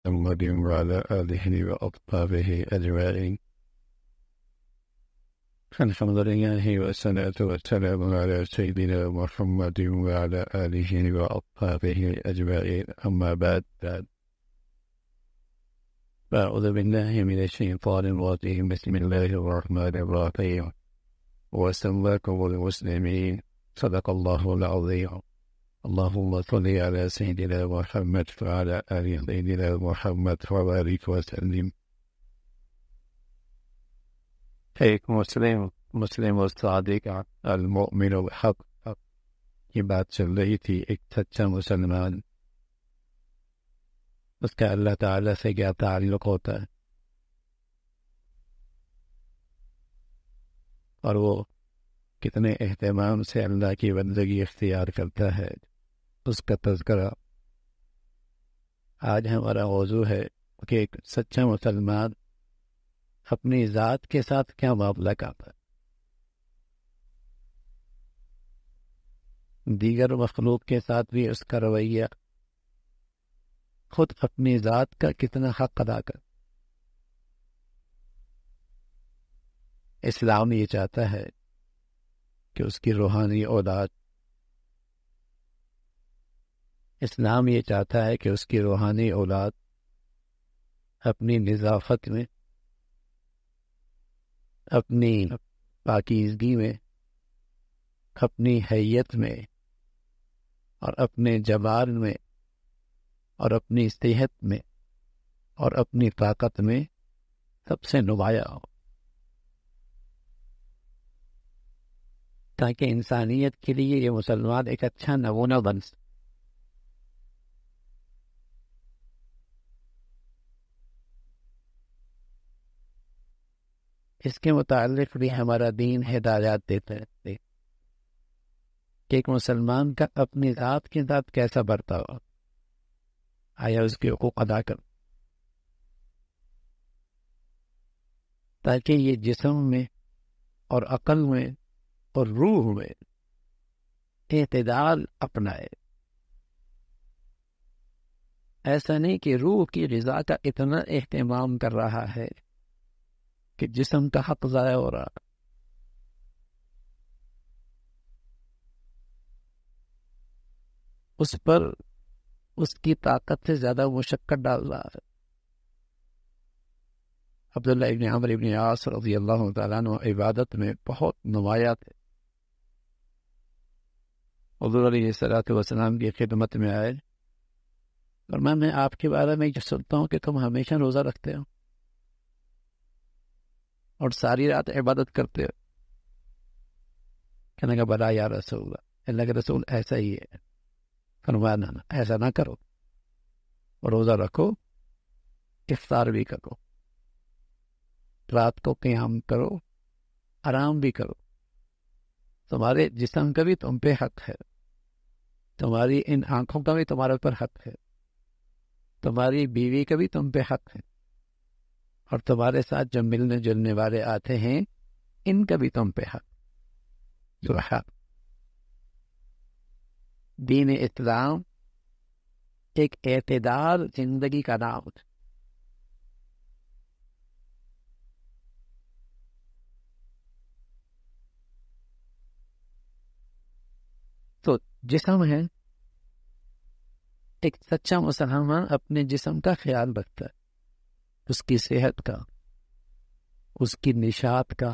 محمد وعلى آله وأصحابه أجمعين. الحمد لله والصلاة والسلام على سيدنا محمد وعلى آله وأصحابه أجمعين. أما بعد فأعوذ بالله من الشيطان الرجيم. بسم الله الرحمن الرحيم. وسماكم المسلمين. صدق الله العظيم. اللهم صل على سيدنا محمد وعلى آل سيدنا محمد وبارك وسلم. ایک مسلم و صادق المؤمن الحق کی بات چل رہی تھی. ایک سچا مسلمان، اس کا اللہ تعالی سے کیا تعلق ہوتا ہے، اور وہ کتنے اہتمام سے اللہ کی بندگی اختیار کرتا ہے، اس کا تذکرہ. آج ہمارا موضوع ہے کہ ایک سچا مسلمان اپنی ذات کے ساتھ کیا معاملہ کرتا ہے، دیگر مخلوق کے ساتھ بھی اس کا رویہ، خود اپنی ذات کا کتنا حق ادا کر. اسلام یہ چاہتا ہے کہ اس کی روحانی اولاد، اسلام یہ چاہتا ہے کہ اس کی روحانی اولاد اپنی نظافت میں، اپنی پاکیزگی میں، اپنی حیت میں، اور اپنے جمال میں، اور اپنی صحت میں، اور اپنی طاقت میں سب سے نمایاں ہو، تاکہ انسانیت کے لیے یہ مسلمان ایک اچھا نمونہ بن سکے. اس کے متعلق بھی ہمارا دین ہدایات دیتا ہے کہ ایک مسلمان کا اپنی ذات کے ساتھ کیسا برتاؤ، آیا اس کے حقوق ادا کر، تاکہ یہ جسم میں اور عقل میں اور روح میں اعتدال اپنائے. ایسا نہیں کہ روح کی غذا کا اتنا اہتمام کر رہا ہے کہ جسم کا حق ضائع ہو رہا، اس پر اس کی طاقت سے زیادہ مشقت ڈال رہا ہے. عبداللہ ابن عمرو ابن عاص رضی اللہ تعالیٰ عنہ عبادت میں بہت نمایاں تھے. حضور علیہ الصلوۃ والسلام کی خدمت میں آئے اور میں آپ کے بارے میں یہ سنتا ہوں کہ تم ہمیشہ روزہ رکھتے ہو اور ساری رات عبادت کرتے ہو. کہنے کا بلا یا رسول اللہ کے رسول ایسا ہی ہے. فرمایا نہ ایسا نہ کرو، روزہ رکھو، افطار بھی کرو، رات کو قیام کرو، آرام بھی کرو. تمہارے جسم کا بھی تم پہ حق ہے، تمہاری ان آنکھوں کا بھی تمہارے اوپر حق ہے، تمہاری بیوی کا بھی تم پہ حق ہے، اور تمہارے ساتھ جو ملنے جلنے والے آتے ہیں ان کا بھی تم پہ حق. جو حق دین اسلام ایک اعتدال زندگی کا نام ہے. تو جسم ہے، ایک سچا مسلمان اپنے جسم کا خیال رکھتا ہے، اس کی صحت کا، اس کی نشاط کا،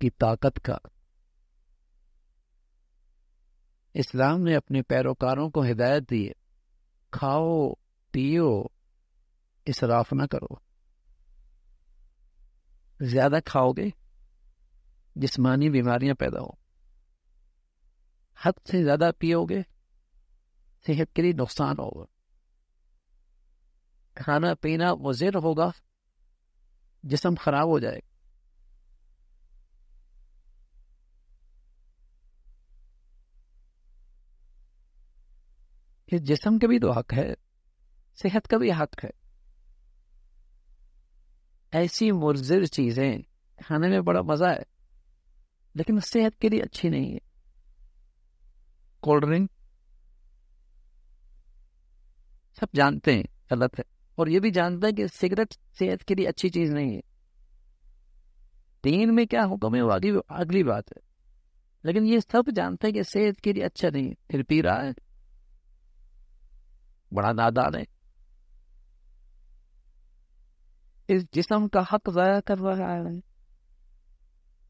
کی طاقت کا. اسلام نے اپنے پیروکاروں کو ہدایت دی ہے، کھاؤ پیو، اسراف نہ کرو. زیادہ کھاؤ گے جسمانی بیماریاں پیدا ہو، حد سے زیادہ پیو گے صحت کے لیے نقصان ہوگا. کھانا پینا مضر ہوگا، جسم خراب ہو جائے گا. اس جسم کا بھی تو حق ہے، صحت کا بھی حق ہے. ایسی مضر چیزیں کھانے میں بڑا مزہ ہے لیکن صحت کے لیے اچھی نہیں ہے. کولڈ ڈرنک سب جانتے ہیں غلط ہے، اور یہ بھی جانتا ہے کہ سگریٹ صحت کے لیے اچھی چیز نہیں ہے. دین میں کیا حکم ہے وہ اگلی بات ہے، لیکن یہ سب جانتا ہے کہ صحت کے لیے اچھا نہیں ہے، پھر پی رہا ہے. بڑا نادان ہے، اس جسم کا حق ضائع کر رہا ہے،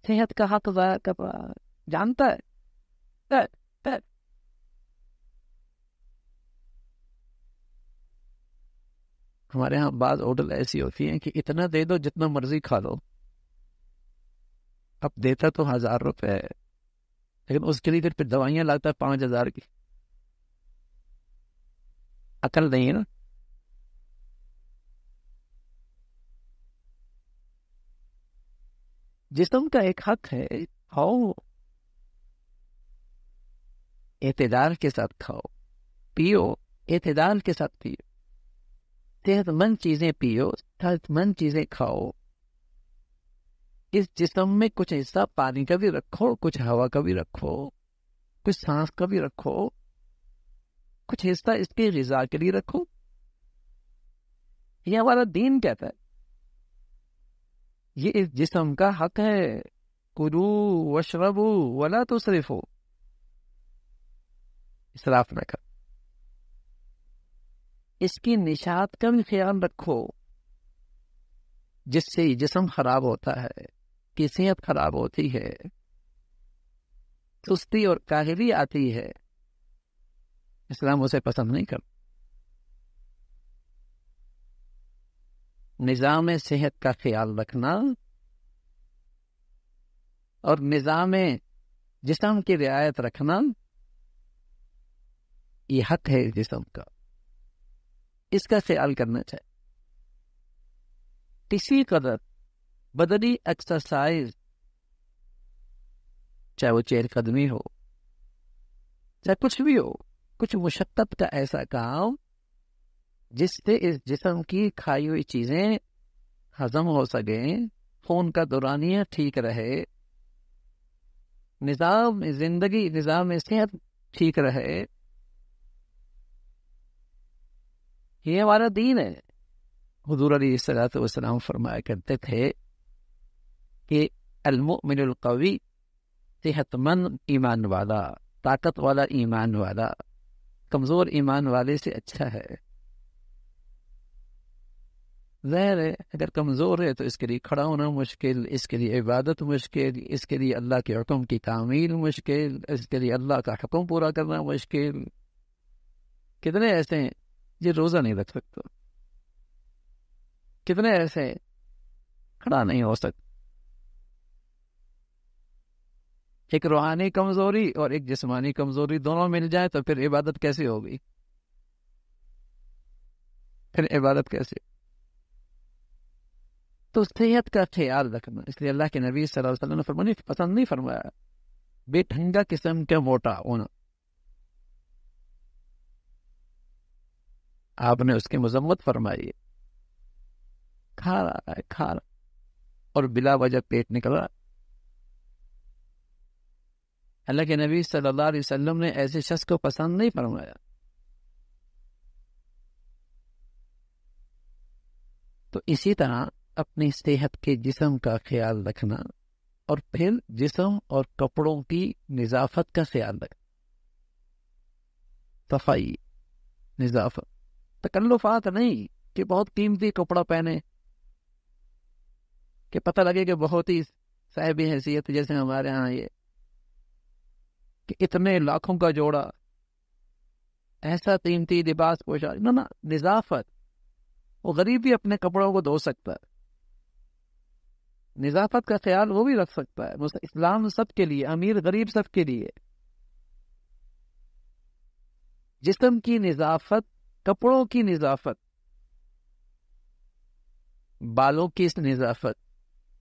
صحت کا حق ضائع کر رہا ہے، جانتا ہے. ہمارے ہاں بعض ہوٹل ایسی ہوتی ہیں کہ اتنا دے دو جتنا مرضی کھا لو. اب دیتا تو 1000 روپے ہے، لیکن اس کے لیے پھر دوائیاں لاتا ہے 5000 کی. عقل نہیں ہے نا. جسم کا ایک حق ہے، کھاؤ، اعتدال کے ساتھ کھاؤ، پیو اعتدال کے ساتھ پیو، صحت مند چیزیں پیو، صحت مند چیزیں کھاؤ. اس جسم میں کچھ حصہ پانی کا بھی رکھو، کچھ ہوا کا بھی رکھو، کچھ سانس کا بھی رکھو، کچھ حصہ اس کی غذا کے لیے رکھو. یہ ہمارا دین کہتا ہے، یہ اس جسم کا حق ہے. کلو واشربو ولا تسرفو، اسراف نہ کرو. اس کی نشاط کا بھی خیال رکھو، جس سے جسم خراب ہوتا ہے، کی صحت خراب ہوتی ہے، سستی اور کاہلی آتی ہے. اسلام اسے پسند نہیں کرتا. نظام صحت کا خیال رکھنا اور نظام جسم کی رعایت رکھنا یہ حق ہے جسم کا، اس کا خیال کرنا چاہیے. کسی قدر بدنی ایکسرسائز، چاہے وہ چہل قدمی ہو، چاہے کچھ بھی ہو، کچھ مشقت کا ایسا کام جس سے اس جسم کی کھائی ہوئی چیزیں ہضم ہو سکیں، خون کا دورانیہ ٹھیک رہے، نظام زندگی، نظام صحت ٹھیک رہے. یہ ہمارا دین ہے. حضور علیہ الصلوۃ والسلام فرمایا کرتے تھے کہ المؤمن القوی، صحت مند ایمان والا، طاقت والا ایمان والا، کمزور ایمان والے سے اچھا ہے. ظاہر ہے اگر کمزور ہے تو اس کے لیے کھڑا ہونا مشکل، اس کے لیے عبادت مشکل، اس کے لیے اللہ کے حکم کی تعمیل مشکل، اس کے لیے اللہ کا حکم پورا کرنا مشکل. کتنے ایسے ہیں جو روزہ نہیں رکھ سکتا، کتنے ایسے ہیں کھڑا نہیں ہو سکتا. ایک روحانی کمزوری اور ایک جسمانی کمزوری دونوں مل جائے تو پھر عبادت کیسی ہوگی؟ پھر عبادت کیسے؟ تو صحت کا خیال رکھنا. اس لیے اللہ کے نبی صلی اللہ علیہ وسلم نے فرمایا، پسند نہیں فرمایا بے ڈھنگا قسم کا موٹا ہونا. آپ نے اس کی مذمت فرمائی ہے. کھا رہا ہے، کھا رہا اور بلا وجہ پیٹ نکل رہا. اللہ کے نبی صلی اللہ علیہ وسلم نے ایسے شخص کو پسند نہیں فرمایا. تو اسی طرح اپنی صحت کے جسم کا خیال رکھنا، اور پھر جسم اور کپڑوں کی نظافت کا خیال رکھنا. صفائی، نظافت، تکلفات نہیں کہ بہت قیمتی کپڑا پہنے کہ پتہ لگے کہ بہت ہی صاحب حیثیت، جیسے ہمارے ہاں یہ کہ اتنے لاکھوں کا جوڑا، ایسا قیمتی لباس پوشا. نہ نظافت. وہ غریب بھی اپنے کپڑوں کو دھو سکتا ہے، نظافت کا خیال وہ بھی رکھ سکتا ہے. اسلام سب کے لیے، امیر غریب سب کے لیے. جسم کی نظافت، کپڑوں کی نظافت، بالوں کی نظافت،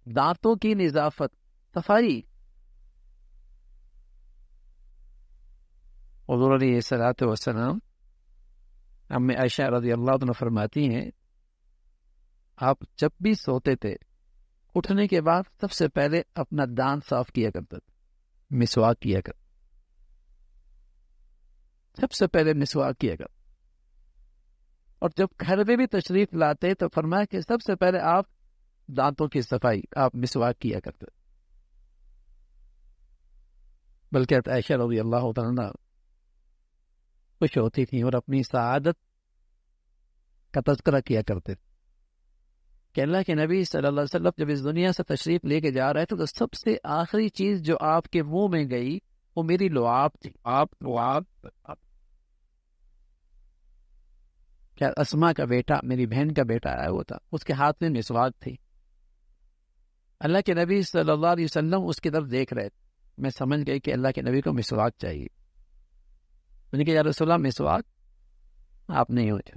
دانتوں کی نظافت، صفائی. حضور علیہ الصلوۃ والسلام، امی عائشہ رضی اللہ عنہ فرماتی ہیں، آپ جب بھی سوتے تھے اٹھنے کے بعد سب سے پہلے اپنا دانت صاف کیا کرتے تھے، مسواک کیا کرتے، سب سے پہلے مسواک کیا کرتے. اور جب گھر میں بھی تشریف لاتے تو فرمایا کہ سب سے پہلے آپ دانتوں کی صفائی، آپ مسواک کیا کرتے. بلکہ عائشہ رضی اللہ تعالیٰ خوش ہوتی تھی اور اپنی سعادت کا تذکرہ کیا کرتے تھے کہ اللہ کے نبی صلی اللہ علیہ وسلم جب اس دنیا سے تشریف لے کے جا رہے تھے تو سب سے آخری چیز جو آپ کے منہ میں گئی وہ میری لعاب تھی. آپ لعاب کیا اسما کا بیٹا، میری بہن کا بیٹا آیا ہوا تھا، اس کے ہاتھ میں مسواک تھی. اللہ کے نبی صلی اللہ علیہ وسلم اس کی طرف دیکھ رہے تھے. میں سمجھ گئی کہ اللہ کے نبی کو مسواک چاہیے. میں نے کہا یا رسول اللہ مسواک آپ نہیں ہوتے.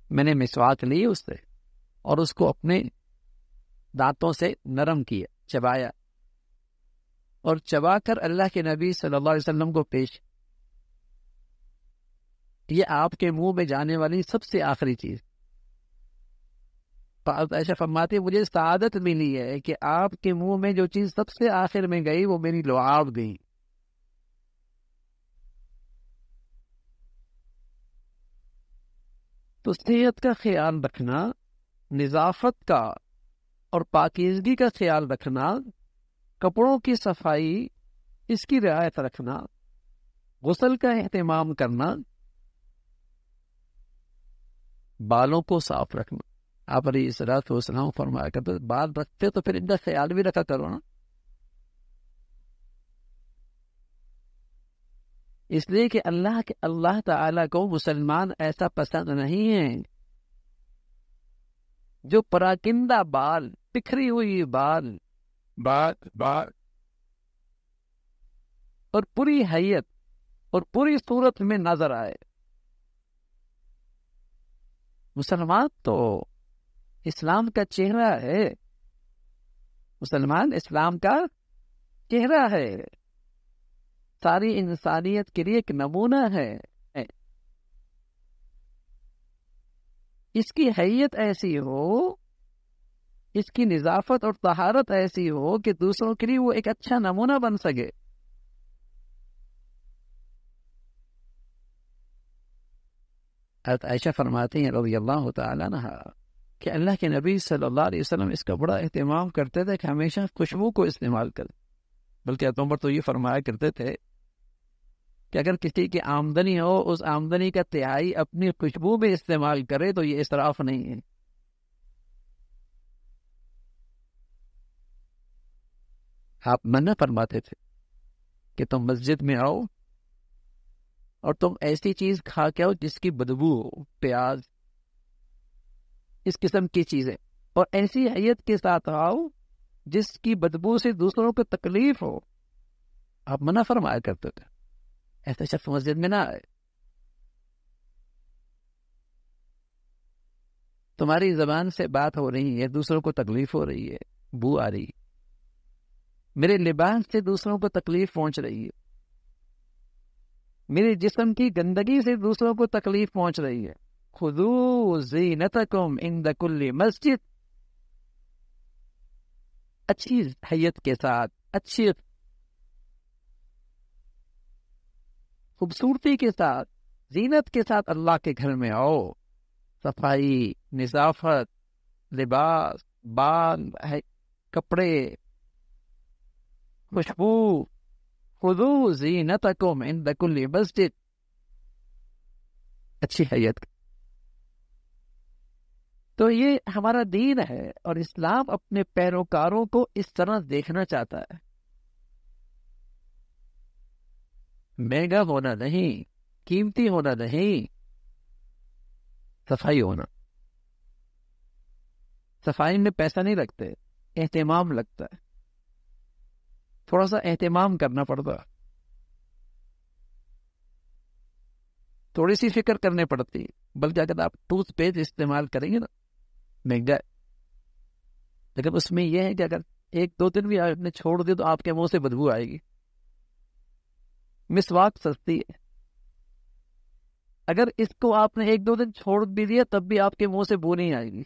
میں نے مسواک لی اس سے اور اس کو اپنے دانتوں سے نرم کیا، چبایا، اور چبا کر اللہ کے نبی صلی اللہ علیہ وسلم کو پیش. یہ آپ کے منہ میں جانے والی سب سے آخری چیز. ایسا فرماتے مجھے سعادت ملی ہے کہ آپ کے منہ میں جو چیز سب سے آخر میں گئی وہ میری لعاب گئی. تو صحت کا خیال رکھنا، نظافت کا اور پاکیزگی کا خیال رکھنا، کپڑوں کی صفائی اس کی رعایت رکھنا، غسل کا اہتمام کرنا، بالوں کو صاف رکھنا. آپ علیہ الصلوۃ والسلام فرمایا کرتے بال رکھتے تو پھر ان کا خیال بھی رکھا کرو نا. اس لیے کہ اللہ تعالیٰ کو مسلمان ایسا پسند نہیں ہے جو پراکندہ بال، بکھری ہوئی بال اور پوری حیت اور پوری صورت میں نظر آئے. مسلمان تو اسلام کا چہرہ ہے. مسلمان اسلام کا چہرہ ہے، ساری انسانیت کے لیے ایک نمونہ ہے. اس کی حیت ایسی ہو، اس کی نظافت اور طہارت ایسی ہو کہ دوسروں کے لیے وہ ایک اچھا نمونہ بن سکے. حضرت عائشہ فرماتی ہیں رضی اللہ تعالیٰ عنہا کہ اللہ کے نبی صلی اللہ علیہ وسلم اس کا بڑا اہتمام کرتے تھے کہ ہمیشہ خوشبو کو استعمال کریں. بلکہ عمر تو یہ فرمایا کرتے تھے کہ اگر کسی کی آمدنی ہو، اس آمدنی کا تہائی اپنی خوشبو میں استعمال کرے تو یہ اسراف نہیں ہے. آپ منع فرماتے تھے کہ تم مسجد میں آؤ اور تم ایسی چیز کھا کے آؤ جس کی بدبو ہو، پیاز، اس قسم کی چیزیں، اور ایسی حیت کے ساتھ آؤ جس کی بدبو سے دوسروں کو تکلیف ہو. آپ منع فرمایا کرتے تھے ایسا شخص مسجد میں نہ آئے. تمہاری زبان سے بات ہو رہی ہے، دوسروں کو تکلیف ہو رہی ہے، بو آ رہی ہے. میرے لباس سے دوسروں کو تکلیف پہنچ رہی ہے، میرے جسم کی گندگی سے دوسروں کو تکلیف پہنچ رہی ہے. خذوا زینتکم عند کل مسجد. اچھی حیت کے ساتھ، اچھی خوبصورتی کے ساتھ، زینت کے ساتھ اللہ کے گھر میں آؤ. صفائی، نظافت، لباس، بال، کپڑے، خوشبو. خذوا زینتکم عند کل مسجد. اچھی حیت. تو یہ ہمارا دین ہے اور اسلام اپنے پیروکاروں کو اس طرح دیکھنا چاہتا ہے. مہنگا ہونا نہیں، قیمتی ہونا نہیں، صفائی ہونا. صفائی میں پیسہ نہیں لگتے، اہتمام لگتا ہے. تھوڑا سا اہتمام کرنا پڑتا، تھوڑی سی فکر کرنے پڑتی. بلکہ اگر آپ ٹوتھ پیسٹ استعمال کریں گے نا، مہنگا ہے، لیکن اس میں یہ ہے کہ اگر ایک دو دن بھی آپ نے چھوڑ دی تو آپ کے منہ سے بدبو آئے گی. مسواک سستی ہے، اگر اس کو آپ نے ایک دو دن چھوڑ بھی دیا تب بھی آپ کے منہ سے بو نہیں آئے گی،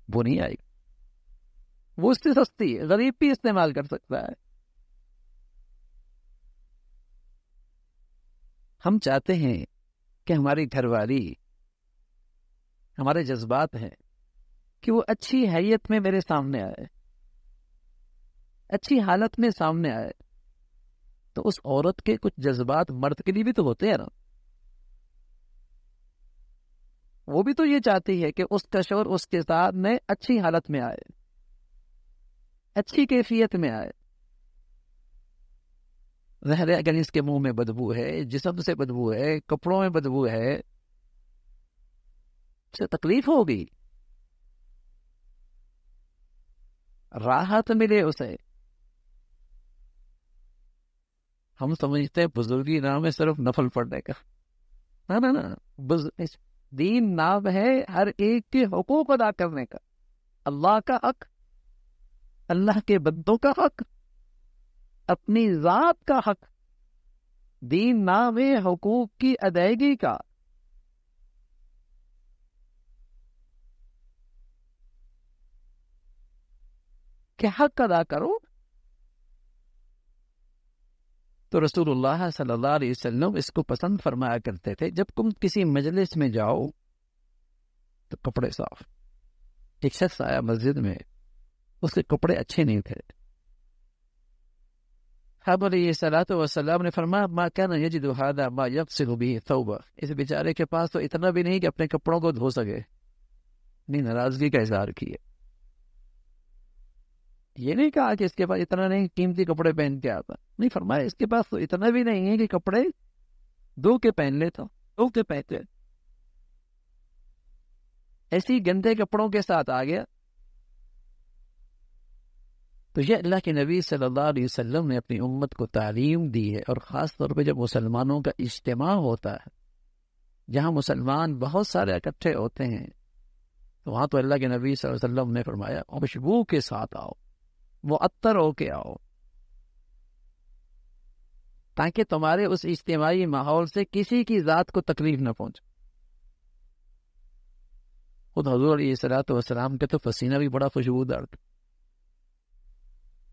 بو نہیں آئے گی. وہ اس سے سستی ہے، غریب بھی استعمال کر سکتا ہے. ہم چاہتے ہیں کہ ہماری گھر والی، ہمارے جذبات ہیں کہ وہ اچھی حیت میں میرے سامنے آئے، اچھی حالت میں سامنے آئے. تو اس عورت کے کچھ جذبات مرد کے لیے بھی تو ہوتے ہیں نا. وہ بھی تو یہ چاہتی ہے کہ اس کا شوہر اس کے ساتھ میں اچھی حالت میں آئے، اچھی کیفیت میں آئے. ظاہر ہے اگر اس کے منہ میں بدبو ہے، جسم سے بدبو ہے، کپڑوں میں بدبو ہے، اسے تکلیف ہوگی، راحت ملے اسے. ہم سمجھتے ہیں بزرگی نام ہے صرف نفل پڑھنے کا. نا نا نا، دین نام ہے ہر ایک کے حقوق ادا کرنے کا. اللہ کا حق، اللہ کے بندوں کا حق، اپنی ذات کا حق. دین نام ہے حقوق کی ادائیگی کا. کہ حق ادا کرو. تو رسول اللہ صلی اللہ علیہ وسلم اس کو پسند فرمایا کرتے تھے. جب تم کسی مجلس میں جاؤ تو کپڑے صاف. ایک شخص آیا مسجد میں، اس کے کپڑے اچھے نہیں تھے. حضرت علیہ الصلوۃ والسلام نے فرمایا ما کان یجد هذا ما یغسل به ثوبه. اس بیچارے کے پاس تو اتنا بھی نہیں کہ اپنے کپڑوں کو دھو سکے. نہیں، ناراضگی کا اظہار کیا. یہ نہیں کہا کہ اس کے پاس اتنا نہیں قیمتی کپڑے پہن کے آتا. نہیں، فرمایا اس کے پاس تو اتنا بھی نہیں ہے کہ کپڑے دھو کے پہن لیتا، دھو کے پہنتے. ایسی گندے کپڑوں کے ساتھ آ گیا. تو یہ اللہ کے نبی صلی اللہ علیہ وسلم نے اپنی امت کو تعلیم دی ہے. اور خاص طور پہ جب مسلمانوں کا اجتماع ہوتا ہے، جہاں مسلمان بہت سارے اکٹھے ہوتے ہیں، تو وہاں تو اللہ کے نبی صلی اللہ علیہ وسلم نے فرمایا خوشبو کے ساتھ آؤ، معطر ہو کے آؤ، تاکہ تمہارے اس اجتماعی ماحول سے کسی کی ذات کو تکلیف نہ پہنچے. خود حضور علیہ الصلوۃ والسلام کے تو پسینہ بھی بڑا خوشبودار تھا.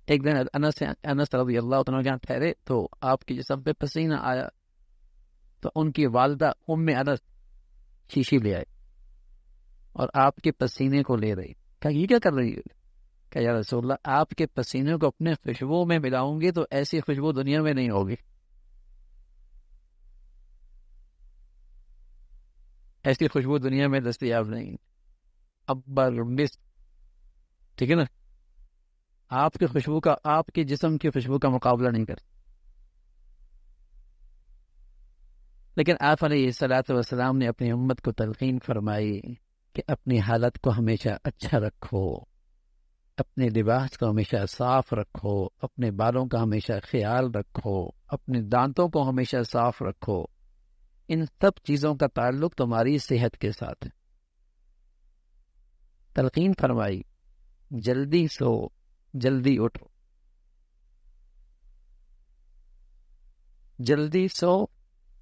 ایک دن انس رضی اللہ عنہ جہاں ٹھہرے تو آپ کے جسم پہ پسینہ آیا. تو ان کی والدہ ام انس شیشی لے آئے اور آپ کے پسینے کو لے رہی. کہا یہ کیا کر رہی ہے؟ کہ یا رسول اللہ، آپ کے پسینے کو اپنے خوشبو میں ملاؤں گی تو ایسی خوشبو دنیا میں نہیں ہوگی. ایسی خوشبو دنیا میں دستیاب نہیں. ابر مس، ٹھیک ہے نا، آپ کی خوشبو کا، آپ کے جسم کی خوشبو کا مقابلہ نہیں کر. لیکن آپ علیہ الصلوۃ والسلام نے اپنی امت کو تلقین فرمائی کہ اپنی حالت کو ہمیشہ اچھا رکھو، اپنے لباس کو ہمیشہ صاف رکھو، اپنے بالوں کا ہمیشہ خیال رکھو، اپنے دانتوں کو ہمیشہ صاف رکھو. ان سب چیزوں کا تعلق تمہاری صحت کے ساتھ ہے. تلقین فرمائی جلدی سو، جلدی اٹھو، جلدی سو،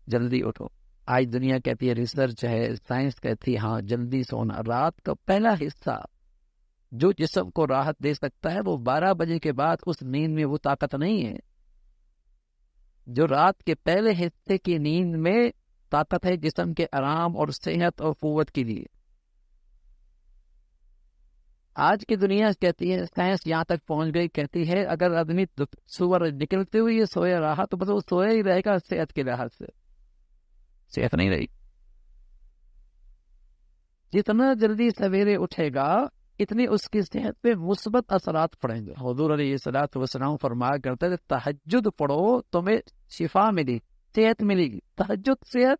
جلدی اٹھو. آج دنیا کہتی ہے، ریسرچ ہے، سائنس کہتی ہے ہاں جلدی سونا. رات کا پہلا حصہ جو جسم کو راحت دے سکتا ہے وہ 12 بجے کے بعد اس نیند میں وہ طاقت نہیں ہے. جو رات کے پہلے حصے کی نیند میں طاقت ہے جسم کے آرام اور صحت اور قوت کے لیے. آج کی دنیا کہتی ہے، سائنس یہاں تک پہنچ گئی، کہتی ہے اگر آدمی صبح نکلتے ہوئے یہ سویا رہا تو بس وہ سویا ہی رہے گا. صحت کے لحاظ سے صحت نہیں رہی. جتنا جلدی سویرے اٹھے گا اتنی اس کی صحت پہ مثبت اثرات پڑیں گے. حضور علیہ الصلوۃ والسلام فرمایا کرتے تھے تہجد پڑھو تمہیں شفا ملی، صحت ملے گی. تہجد صحت.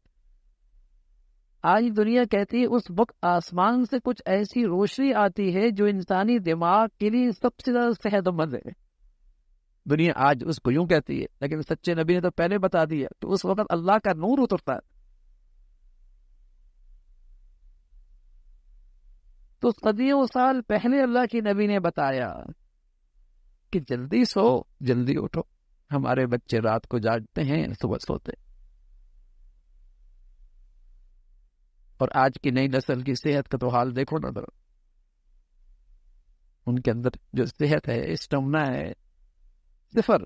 آج دنیا کہتی ہے اس وقت آسمان سے کچھ ایسی روشنی آتی ہے جو انسانی دماغ کے لیے سب سے زیادہ صحت مند ہے. دنیا آج اس کو یوں کہتی ہے، لیکن سچے نبی نے تو پہلے بتا دیا کہ اس وقت اللہ کا نور اترتا ہے. تو صدیوں سال پہلے اللہ کی نبی نے بتایا کہ جلدی سو، جلدی اٹھو. ہمارے بچے رات کو جاگتے ہیں، صبح سوتے. اور آج کی نئی نسل کی صحت کا تو حال دیکھو نا ذرا. ان کے اندر جو صحت ہے، اسٹمنا ہے، صفر.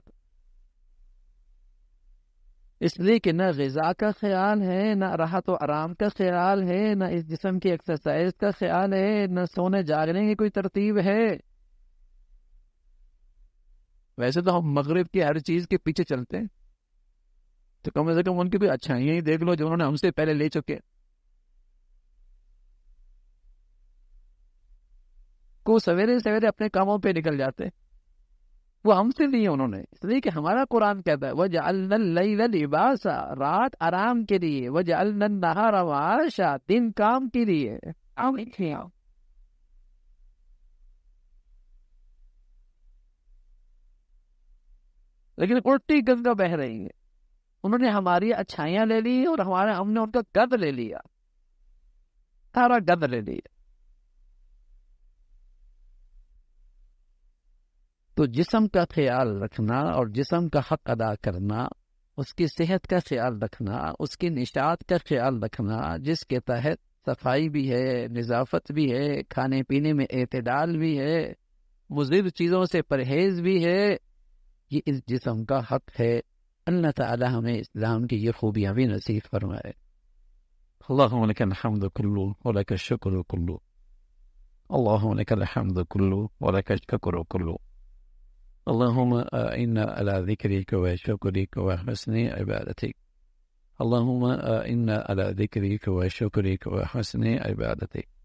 اس لیے کہ نہ غذا کا خیال ہے، نہ راحت و آرام کا خیال ہے، نہ اس جسم کی ایکسرسائز کا خیال ہے، نہ سونے جاگنے کی کوئی ترتیب ہے۔ ویسے تو ہم مغرب کی ہر چیز کے پیچھے چلتے ہیں، تو کم از کم ان کی بھی اچھائیاں ہی دیکھ لو جو انہوں نے ہم سے پہلے لے چکے۔ کو سویرے سویرے اپنے کاموں پہ نکل جاتے، وہ ہم سے لیے انہوں نے، اس لیے کہ ہمارا قرآن کہتا ہے وَجَعَلْنَا اللَّيْلَ لِبَاسًا، رات آرام کے لیے، وَجَعَلْنَا النَّهَارَ مَعَاشًا، دن کام کے لیے۔ لیکن الٹی گنگا بہ رہی ہے، انہوں نے ہماری اچھائیاں لے لی اور ہم نے ان کا گد لے لیا، سارا گد لے لیا۔ تو جسم کا خیال رکھنا اور جسم کا حق ادا کرنا، اس کی صحت کا خیال رکھنا، اس کی نشاط کا خیال رکھنا، جس کے تحت صفائی بھی ہے، نظافت بھی ہے، کھانے پینے میں اعتدال بھی ہے، مضر چیزوں سے پرہیز بھی ہے، یہ اس جسم کا حق ہے۔ اللہ تعالی ہمیں اسلام کی یہ خوبیاں بھی نصیب فرمائے۔ اللہم لک الحمد کلو ولک الشکر کلو، اللہم لک الحمد کلو ولک الشکر کلو، اللہم اعنا علی ذکرک و شکرک و حسن عبادتک، اللہم اعنا علی ذکرک و شکرک و حسن عبادتک۔